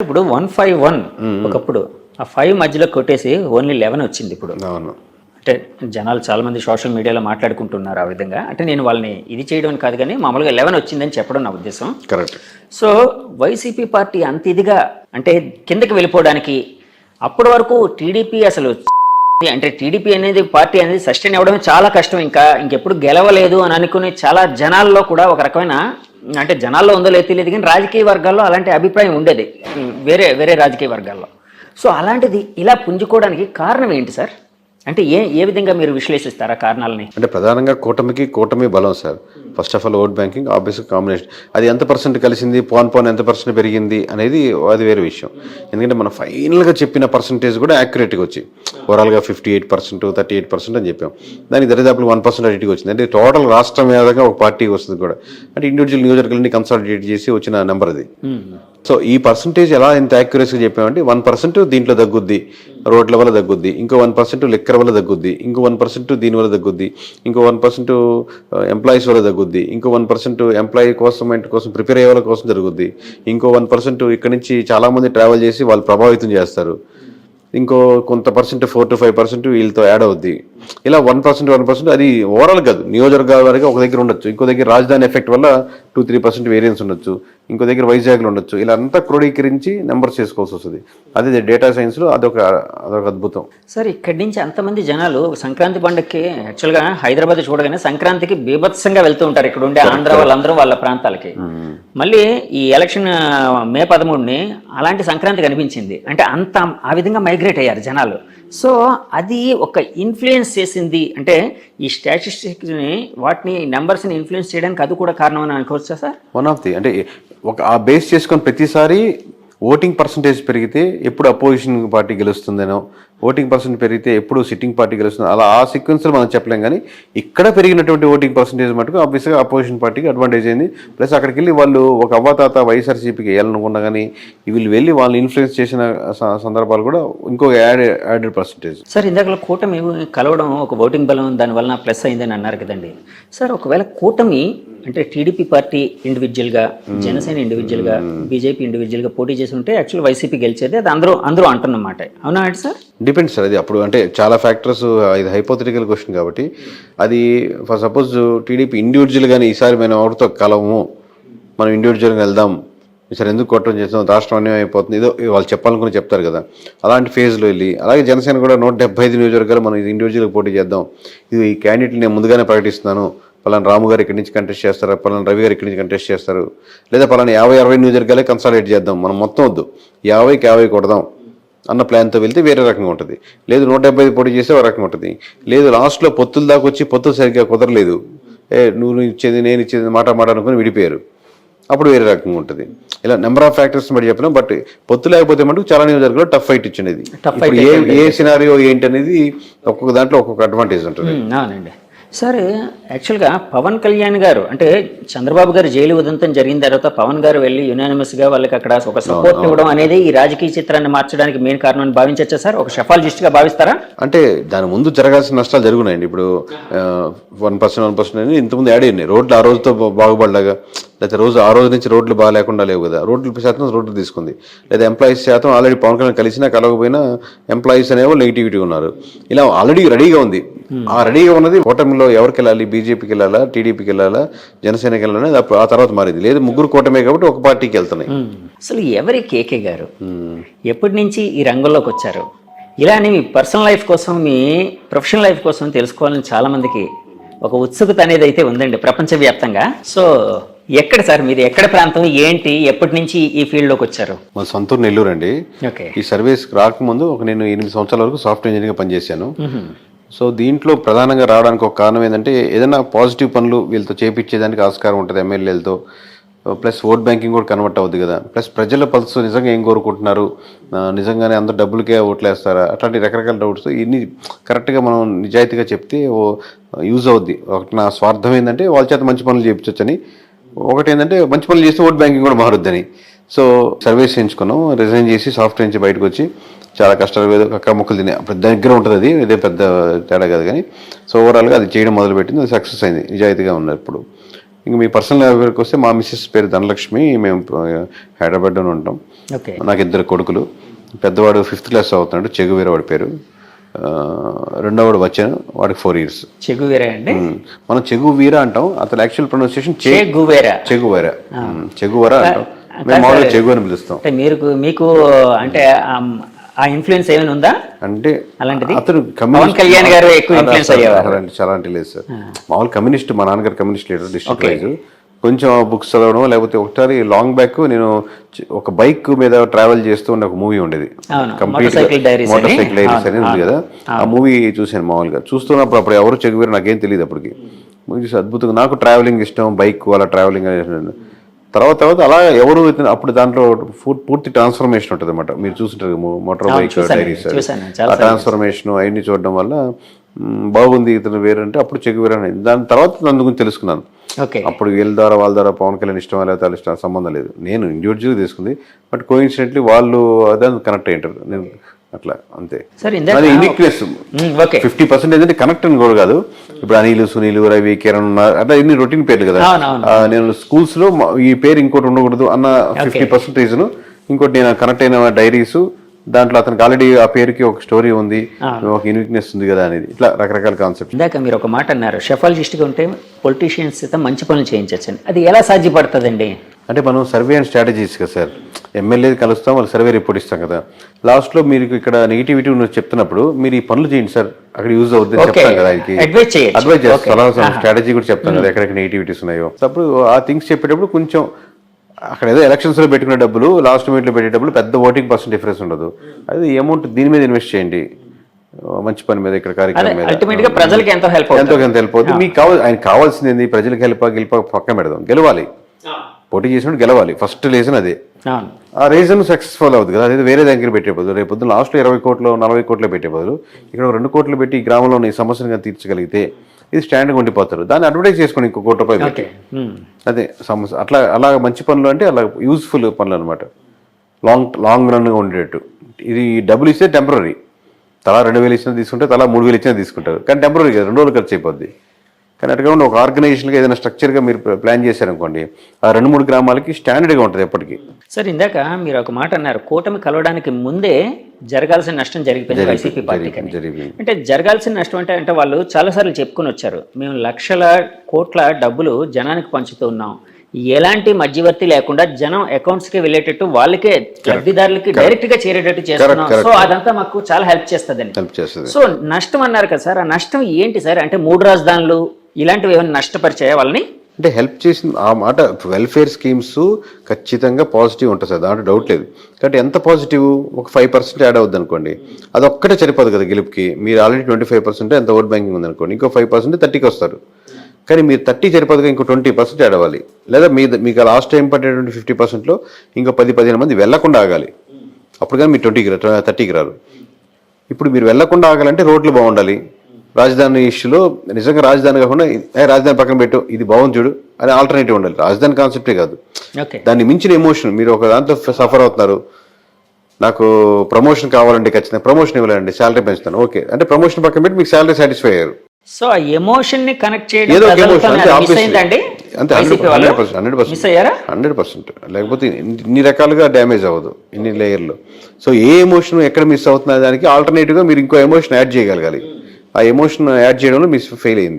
ఇప్పుడు 151 ఒకప్పుడు ఆ 5 మధ్యలో కొట్టేసి ఓన్లీ 11 వచ్చింది ఇప్పుడు. అవును. అంటే జనాలు చాలా మంది సోషల్ మీడియాలో మాట్లాడుకుంటున్నారు ఆ విధంగా. అంటే నేను వాళ్ళని ఇది చేయడం కాదు కానీ మామూలుగా 11 వచ్చిందని చెప్పడం నా ఉద్దేశం. కరెక్ట్. సో వైసీపీ పార్టీ అంత ఇదిగా అంటే కిందకి వెళ్ళిపోవడానికి అప్పటి వరకు టీడీపీ అసలు అంటే టీడీపీ అనేది పార్టీ అనేది సస్టైన్ అవ్వడమే చాలా కష్టం, ఇంకెప్పుడు గెలవలేదు అని అనుకునే చాలా జనాల్లో కూడా ఒక రకమైన అంటే జనాల్లో ఉందో లేదో తెలియదు కానీ రాజకీయ వర్గాల్లో అలాంటి అభిప్రాయం ఉండేది వేరే రాజకీయ వర్గాల్లో. సో అలాంటిది ఇలా పుంజుకోవడానికి కారణం ఏంటి సార్? అంటే ఏ విధంగా మీరు విశ్లేషిస్తారా కారణాలని? అంటే ప్రధానంగా కూటమి బలం sir. First of all vote banking, ఆబ్వియస్గా కాంబినేషన్. అది ఎంత పర్సెంట్ కలిసింది, పోన్ ఎంత పర్సెంట్ పెరిగింది అనేది అది వేరే విషయం. ఎందుకంటే మనం ఫైనల్గా చెప్పిన పర్సంటేజ్ కూడా యాక్యురేట్గా వచ్చి ఓవరాల్గా 58%, 38% అని చెప్పాం. దానికి దరిదాపులు 1% అడిటికి వచ్చింది. అంటే టోటల్ రాష్ట్రం మీదగా ఒక పార్టీకి వస్తుంది కూడా. అంటే ఇండివిజువల్ నియోజకవర్గాన్ని కన్సాలిడేట్ చేసి వచ్చిన నెంబర్ అది. సో ఈ పర్సంటేజ్ ఎలా ఎంత యాక్యురసీగా చెప్పామంటే 1% దీంట్లో తగ్గుద్ది, రోడ్ల వల్ల తగ్గుద్ది, ఇంకో 1% లెక్కర్ వల్ల తగ్గుద్ది, ఇంకో 1% దీనివల్ల తగ్గుద్ది, ఇంకో 1% ఎంప్లాయీస్ వల్ల తగ్గుద్ది, ఇంకో 1% ఎంప్లాయీ కోసం ప్రిపేర్ అయ్యే వాళ్ళ కోసం జరుగుద్ది, ఇంకో 1% ఇక్కడ నుంచి చాలామంది ట్రావెల్ చేసి వాళ్ళు ప్రభావితం చేస్తారు, ఇంకో కొంత పర్సెంట్ 4 to 5% వీళ్ళతో యాడ్ అవుద్ది. ఇలా 1% అది ఓవరాల్ కాదు, నియోజకవర్గాల వరకు ఒక దగ్గర ఉండొచ్చు, ఇంకో దగ్గర రాజధాని ఎఫెక్ట్ వల్ల 2-3% వేరియన్స్ ఉండొచ్చు, ఇంకో దగ్గర వైజాగ్లో ఉండొచ్చు. ఇలా అంతా క్రోడీకరించి నెంబర్స్ చేసుకోవాల్సి వస్తుంది. అదే డేటా సైన్స్లో అదొక అద్భుతం సార్. ఇక్కడి నుంచి అంతమంది జనాలు సంక్రాంతి పండుగకి యాక్చువల్గా హైదరాబాద్ చూడగానే సంక్రాంతికి బీభత్సంగా వెళ్తూ ఉంటారు ఇక్కడ ఉండే ఆంధ్ర వాళ్ళందరూ వాళ్ళ ప్రాంతాలకి. మళ్ళీ ఈ ఎలక్షన్ మే 13ని అలాంటి సంక్రాంతి కనిపించింది. అంటే అంత ఆ విధంగా మైగ్రేట్ అయ్యారు జనాలు. సో అది ఒక ఇన్ఫ్లుయెన్స్ చేసింది. అంటే ఈ స్టాటిస్టిక్స్ని వాటిని నెంబర్స్ని ఇన్ఫ్లుయెన్స్ చేయడానికి అది కూడా కారణం అని అనుకోవచ్చా సార్? వన్ ఆఫ్ ది అంటే ఒక ఆ బేస్ చేసుకొని ప్రతిసారి ఓటింగ్ పర్సంటేజ్ పెరిగితే ఎప్పుడు అపోజిషన్ పార్టీ గెలుస్తుందేనో, ఓటింగ్ పర్సెంట్ పెరిగితే ఎప్పుడు సిట్టింగ్ పార్టీ గెలుస్తుందో, అలా ఆ సీక్వెన్స్లో మనం చెప్పలేం. కానీ ఇక్కడ పెరిగినటువంటి ఓటింగ్ పర్సంటేజ్ మటుకు ఆబ్వియస్గా అపోజిషన్ పార్టీకి అడ్వాంటేజ్ అయింది. ప్లస్ అక్కడికి వెళ్ళి వాళ్ళు ఒక అవ్వాతాత వైఎస్ఆర్సీపీకి వేయాలనుకున్నా కానీ వీళ్ళు వెళ్ళి వాళ్ళని ఇన్ఫ్లుయెన్స్ చేసిన సందర్భాలు కూడా ఇంకో యాడెడ్ పర్సంటేజ్. సార్ ఇందాక కూటమి కలవడం ఒక ఓటింగ్ బలం దానివల్ల ప్లస్ అయిందని అన్నారు కదండి సార్. ఒకవేళ కూటమి అంటే టీడీపీ పార్టీ ఇండివిజువల్గా, జనసేన ఇండివిజువల్గా, బీజేపీ ఇండివిజువల్గా పోటీ చేసి ఉంటే యాక్చువల్ వైసీపీ గెలిచేది, అది అందరూ అంటున్నమాట. అవునా అంటే సార్? Depends sir. అది అప్పుడు అంటే చాలా ఫ్యాక్టర్స్, ఇది హైపోథెటికల్ క్వశ్చన్ కాబట్టి అది ఫర్ సపోజ్ టీడీపీ ఇండివిజువల్గానే ఈసారి మనం ఎవరితో కలవము, మనం ఇండివిజువల్గా వెళ్దాం, ఈసారి ఎందుకు కొట్టడం చేస్తాం, రాష్ట్రం అన్యాయం అయిపోతుంది, ఏదో వాళ్ళు చెప్పాలనుకుని చెప్తారు కదా, అలాంటి ఫేజ్లో వెళ్ళి, అలాగే జనసేన కూడా 175 నియోజకవర్గాలు మనం ఇది ఇండివిజువల్గా పోటీ చేద్దాం, ఇది ఈ క్యాండిడేట్ని నేను ముందుగానే ప్రకటిస్తున్నాను, పలానా రాము గారు ఇక్కడి నుంచి కంటెస్ట్ చేస్తారు, పలానా రవి గారు ఇక్కడి నుంచి కంటెస్ట్ చేస్తారు, లేదా పలానా 50-60 నియోజకవర్గాలే కన్సాలిడేట్ చేద్దాం, మనం మొత్తం వద్దు 50కి 50 కొడదాం అన్న ప్లాన్తో వెళ్తే వేరే రకంగా ఉంటుంది. లేదు 175 పోటీ చేస్తే ఒక రకంగా ఉంటుంది. లేదు లాస్ట్లో పొత్తుల దాకా వచ్చి పొత్తులు సరిగ్గా కుదరలేదు, నువ్వు ఇచ్చేది నేను ఇచ్చేది మాట అనుకుని విడిపోయారు, అప్పుడు వేరే రకంగా ఉంటుంది. ఇలా నెంబర్ ఆఫ్ ఫ్యాక్టర్స్ బట్టి చెప్పినాం. బట్ పొత్తు లేకపోతే మటుకు చాలా నియోజకవర్గాలు టఫ్ ఫైట్ ఇచ్చినది. ఇప్పుడు ఏ సినారియో ఏంటి అనేది ఒక్కొక్క దాంట్లో ఒక్కొక్క అడ్వాంటేజ్ ఉంటుంది. అవునండి. సరే, యాక్చువల్గా పవన్ కళ్యాణ్ గారు అంటే చంద్రబాబు గారు జైలు ఉదంతం జరిగిన తర్వాత పవన్ గారు వెళ్ళి యునానిమస్గా వాళ్ళకి అక్కడ ఒక సపోర్ట్ ఇవ్వడం అనేది ఈ రాజకీయ చిత్రాన్ని మార్చడానికి మెయిన్ కారణం అని భావించచ్చా సార్? ఒక షఫాలజిస్ట్గా భావిస్తారా? అంటే దాని ముందు జరగాల్సిన నష్టాలు జరుగున్నాయండి. ఇప్పుడు 1% అనేది ఇంతకుముందు యాడ్ అయినాయి. రోడ్లు ఆ రోజుతో బాగుపడలాగా, లేకపోతే ఆ రోజు నుంచి రోడ్లు బాగా లేకుండా లేవు కదా, రోడ్లు తీసుకుంది. లేదా ఎంప్లాయీస్ శాతం ఆల్రెడీ పవన్ కళ్యాణ్ కలిసినా కలవకపోయినా ఎంప్లాయీస్ అనేవాళ్ళు నెగిటివిటీ ఉన్నారు. ఇలా ఆల్రెడీ రెడీగా ఉంది. ఆ రెడీగా ఉన్నది కూటమిలో ఎవరికి వెళ్ళాలి, బీజేపీకి వెళ్ళాలా, టీడీపీకి వెళ్ళాలా, జనసేనకి వెళ్ళాలని ఆ తర్వాత మారింది. లేదు ముగ్గురు కూటమే కాబట్టి ఒక పార్టీకి వెళ్తున్నాయి. అసలు ఎవరి కేకే గారు ఎప్పటి నుంచి ఈ రంగంలోకి వచ్చారు? ఇలానే మీ పర్సనల్ లైఫ్ కోసం, మీ ప్రొఫెషనల్ లైఫ్ కోసం తెలుసుకోవాలని చాలా మందికి ఒక ఉత్సుకత అనేది అయితే ఉందండి ప్రపంచవ్యాప్తంగా. సో ఎక్కడ సార్ మీది, ఎక్కడ ప్రాంతం, ఏంటి, ఎప్పటి నుంచి ఈ ఫీల్డ్లోకి వచ్చారు? మా సొంతూరు నెల్లూరు అండి. ఈ సర్వీస్ రాకముందు నేను 8 సంవత్సరాల వరకు సాఫ్ట్వేర్ ఇంజనీర్గా పనిచేశాను. సో దీంట్లో ప్రధానంగా రావడానికి ఒక కారణం ఏంటంటే ఏదైనా పాజిటివ్ పనులు వీళ్ళతో చేపించేదానికి ఆస్కారం ఉంటుంది ఎమ్మెల్యేలతో. ప్లస్ ఓట్ బ్యాంకింగ్ కూడా కన్వర్ట్ అవుతుంది కదా. ప్లస్ ప్రజల పల్స్ నిజంగా ఏం కోరుకుంటున్నారు, నిజంగానే అందరూ డబ్బులకే ఓట్లు వేస్తారా, అట్లాంటి రకరకాల డౌట్స్. ఇన్ని కరెక్ట్గా మనం నిజాయితీగా చెప్తే యూజ్ అవుద్ది. ఒకటి నా స్వార్థం ఏంటంటే వాళ్ళ చేత మంచి పనులు చేయించవచ్చని, ఒకటి ఏంటంటే మంచి పనులు చేస్తే ఓట్ బ్యాంకింగ్ కూడా మారుద్దని. సో సర్వీస్ చేయించుకున్నాం, రిజైన్ చేసి సాఫ్ట్వేర్ నుంచి బయటకు వచ్చి చాలా కష్టాలు ఏదో అక్క మొక్కలు తినే అప్పుడు దగ్గర ఉంటుంది, అది ఇదే పెద్ద తేడా కాదు. కానీ సో ఓవరాల్గా అది చేయడం మొదలుపెట్టింది, అది సక్సెస్ అయింది, నిజాయితీగా ఉన్నారు. ఇప్పుడు ఇంక మీ పర్సనల్ వరకు వస్తే మా మిస్సెస్ పేరు ధనలక్ష్మి, మేము హైదరాబాద్లోనే ఉంటాం. ఓకే. నాకు 2 కొడుకులు. పెద్దవాడు 5th క్లాస్ అవుతున్నాడు, చెగువీర వాడి పేరు. రెండోవాడు వచ్చాను, వాడికి 4 years. చెగువీరా అండి? మనం చెగువీర అంటాం, అతను యాక్చువల్ ప్రొనౌన్సియేషన్ చెగువీరా. చెగువర అంటాం, మేము మామూలుగా చెగు అని పిలుస్తాం. అంటే మీకు అంటే ఆ ఇన్ఫ్లుయెన్స్ ఏమైనా ఉందా అంటే అలాంటిది? అతను పవన్ కళ్యాణ్ గారు ఎక్కువ ఇన్ఫ్లుయెన్స్ అయ్యేవారు. చాలా అంటే లేదు సార్, మామూలు కమ్యూనిస్ట్, మా నాన్నగారు కమ్యూనిస్ట్ లీడర్ డిస్ట్రిక్ట్ వైజ్. కొంచెం బుక్స్ చదవడం, లేకపోతే ఒకసారి లాంగ్ బ్యాక్ నేను ఒక బైక్ మీద ట్రావెల్ చేస్తూ ఉన్న ఒక మూవీ ఉండేది, కంప్లీట్ మోటార్ సైకిల్ డైరీస్ అనేది ఉంది కదా, ఆ మూవీ చూశాను. మామూలుగా చూస్తున్నప్పుడు అప్పుడు ఎవరు చెగువేరు నాకేం తెలియదు అప్పటికి. మూవీ చూసి అద్భుతంగా, నాకు ట్రావెలింగ్ ఇష్టం, బైక్ అలా ట్రావెలింగ్ తర్వాత అలా ఎవరు అప్పుడు దాంట్లో పూర్తి ట్రాన్స్ఫర్మేషన్ ఉంటుంది అనమాట. మీరు చూస్తుంటారు మోటార్ బైక్ డైరీస్, ఆ ట్రాన్స్ఫర్మేషన్ అవన్నీ చూడడం వల్ల బాగుంది ఇతను వేరంటే అప్పుడు చెగువేరు అనేది. దాని తర్వాత దాని గురించి తెలుసుకున్నాను. అప్పుడు వీళ్ళ వాళ్ళ ద్వారా పవన్ కళ్యాణ్ ఇష్టం లేకపోతే వాళ్ళ ఇష్టం సంబంధం లేదు, నేను ఇండివిజువల్గా తీసుకుంది. బట్ కోఇన్సిడెంట్లీ వాళ్ళు అదే కనెక్ట్ అయ్యారు, నేను అట్లా అంతే. అది యూనిక్నెస్ 50% అంటే కనెక్ట్ అని కూడా కాదు. ఇప్పుడు అనిల్, సునీల్, రవి, కిరణ్ అట్లా ఇన్ని రొటీన్ పేర్లు కదా. నేను స్కూల్స్ లో ఈ పేరు ఇంకోటి ఉండకూడదు అన్న 50% రీజన్. ఇంకోటి నేను కనెక్ట్ అయిన డైరీస్, దాంట్లో అతనికి ఆల్రెడీ ఆ పేరుకి ఒక స్టోరీ ఉంది, ఒక యూనిక్నెస్ ఉంది కదా అనేది. ఇట్లా రకరకాల కాన్సెప్ట్. ఇందాక మీరు ఒక మాట అన్నారు, షెఫాలజిస్ట్గా ఉంటే పొలిటీషియన్స్ అయితే మంచి పనులు చేయించచ్చని. అది ఎలా సాధ్యపడుతుందండి? అంటే మనం సర్వే అండ్ స్ట్రాటజీస్ కదా సార్, ఎమ్మెల్యే కలుస్తాం, వాళ్ళు సర్వే రిపోర్ట్ ఇస్తాం కదా, లాస్ట్లో మీరు ఇక్కడ నెగిటివిటీ ఉన్నది చెప్తున్నప్పుడు మీరు ఈ పనులు చేయండి సార్, అక్కడ యూజ్ అవుతుంది చెప్తాం కదా, అడ్వైజ్ చేస్తాం, స్ట్రాటజీ కూడా చెప్తాం కదా ఎక్కడెక్కడ నెగిటివిటీస్ ఉన్నాయో. అప్పుడు ఆ థింగ్స్ చెప్పేటప్పుడు కొంచెం అక్కడ ఏదో ఎలక్షన్స్లో పెట్టుకునే డబ్బులు లాస్ట్ మినిట్లో పెట్టే డబ్బులు పెద్ద ఓటింగ్ % డిఫరెన్స్ ఉండదు. అది అమౌంట్ దీని మీద ఇన్వెస్ట్ చేయండి, మంచి పని మీద, ఇక్కడ కార్యక్రమం మీద, ప్రజలకు ఎంతో హెల్ప్ అవుతుంది. మీకు ఆయన కావాల్సింది ఏంది? ప్రజలకు గెలిప పక్కన పెడదాం, గెలవాలి, పోటీ చేసినప్పుడు గెలవాలి, ఫస్ట్ రీజన్ అదే. ఆ రీజన్ సక్సెస్ఫుల్ అవుతుంది కదా, అదే వేరే దగ్గర పెట్టే బదులు రేపు పొద్దున్న లాస్ట్లో 20 కోట్లు 40 కోట్లు పెట్టే బదులు ఇక్కడ 2 కోట్లు పెట్టి ఈ గ్రామంలో ఈ సమస్యను తీర్చగలిగితే ఇది స్టాండ్గా ఉండిపోతారు. దాన్ని అడ్వర్టైజ్ చేసుకోండి, ఇంకో ₹1 పెట్టి, అదే సమస్య. అలా మంచి పనులు అంటే అలా యూస్ఫుల్ పనులు అనమాట, లాంగ్ రన్గా ఉండేటట్టు. ఇది డబ్బులు ఇస్తే టెంపరీ, తలా 2,000 ఇచ్చినా తీసుకుంటే, తలా 3,000 ఇచ్చినా తీసుకుంటారు, కానీ టెంపరీ కదా, 2 రోజులు ఖర్చు అయిపోద్ది. కానీ అటుగా ఒక ఆర్గనైజేషన్గా ఏదైనా స్ట్రక్చర్గా మీరు ప్లాన్ చేశారనుకోండి, ఆ 2-3 గ్రామాలకి స్టాండర్డ్గా ఉంటుంది ఎప్పటికీ. సార్ ఇందాక మీరు ఒక మాట అన్నారు, కూటమి కలవడానికి ముందే జరగాల్సిన నష్టం జరిగిపోయింది వైసీపీ పార్టీకి. అంటే జరగాల్సిన నష్టం అంటే వాళ్ళు చాలాసార్లు చెప్పుకుని వచ్చారు, మేము లక్షల కోట్ల డబ్బులు జనానికి పంచుతూ ఉన్నాం, ఎలాంటి మధ్యవర్తి లేకుండా జనం అకౌంట్స్కి వెళ్ళేటట్టు, వాళ్ళకే లబ్ధిదారులకి డైరెక్ట్ గా చేరేటట్టు చేస్తున్నాం. సో అదంతా మాకు చాలా హెల్ప్ చేస్తుందండి. సో నష్టం అన్నారు కదా సార్, ఆ నష్టం ఏంటి సార్? అంటే 3 రాజధానులు ఇలాంటివి ఏమైనా నష్టపరిచాయా వాళ్ళని? అంటే హెల్ప్ చేసిన ఆ మాట, వెల్ఫేర్ స్కీమ్స్ ఖచ్చితంగా పాజిటివ్ ఉంటుంది సార్, దాంట్లో డౌట్ లేదు. కాబట్టి ఎంత పాజిటివ్, ఒక 5% యాడ్ అవుద్ది అనుకోండి, అది ఒక్కటే సరిపోదు కదా గెలుపుకి. మీరు ఆల్రెడీ 25% ఎంత ఓట్ బ్యాంకింగ్ ఉందనుకోండి, ఇంకో 5% 30కి వస్తారు. కానీ మీరు 30 సరిపోదుగా ఇంకో 20% యాడ్ అవ్వాలి. లేదా మీకు లాస్ట్ టైం పడేటువంటి 50%లో ఇంకో 10-15 మంది వెళ్లకుండా ఆగాలి, అప్పుడు కానీ మీరు 30కి రారు. ఇప్పుడు మీరు వెళ్లకుండా ఆగాలంటే రోడ్లు బాగుండాలి. రాజధాని ఇష్యూలో నిజంగా రాజధాని కాకుండా రాజధాని పక్కన పెట్టు, ఇది బాగుంది చూడు అని ఆల్టర్నేటివ్ ఉండాలి. రాజధాని కాన్సెప్టే కాదు, దాన్ని మించిన ఎమోషన్. మీరు ఒక దాంట్లో సఫర్ అవుతున్నారు, నాకు ప్రమోషన్ కావాలంటే ఖచ్చితంగా ప్రమోషన్ ఇవ్వాలండి, శాలరీ పెంచుతాను, ఓకే అంటే ప్రమోషన్ పక్కన పెట్టి మీకు శాలరీ సాటిస్ఫై అయ్యారు. సో ఆ ఎమోషన్ ని కనెక్ట్ చేయడం ఏదో అంతే, 100%. లేకపోతే ఇన్ని రకాలుగా డ్యామేజ్ అవ్వదు, ఇన్ని లేయర్లు. సో ఏ ఎమోషన్ ఎక్కడ మిస్ అవుతున్న దానికి ఆల్టర్నేటివ్గా మీరు ఇంకో ఎమోషన్ యాడ్ చేయగలగాలి. ఆ ఎమోషన్ యాడ్ చేయడంలో మిస్ ఫెయిల్ అయింది.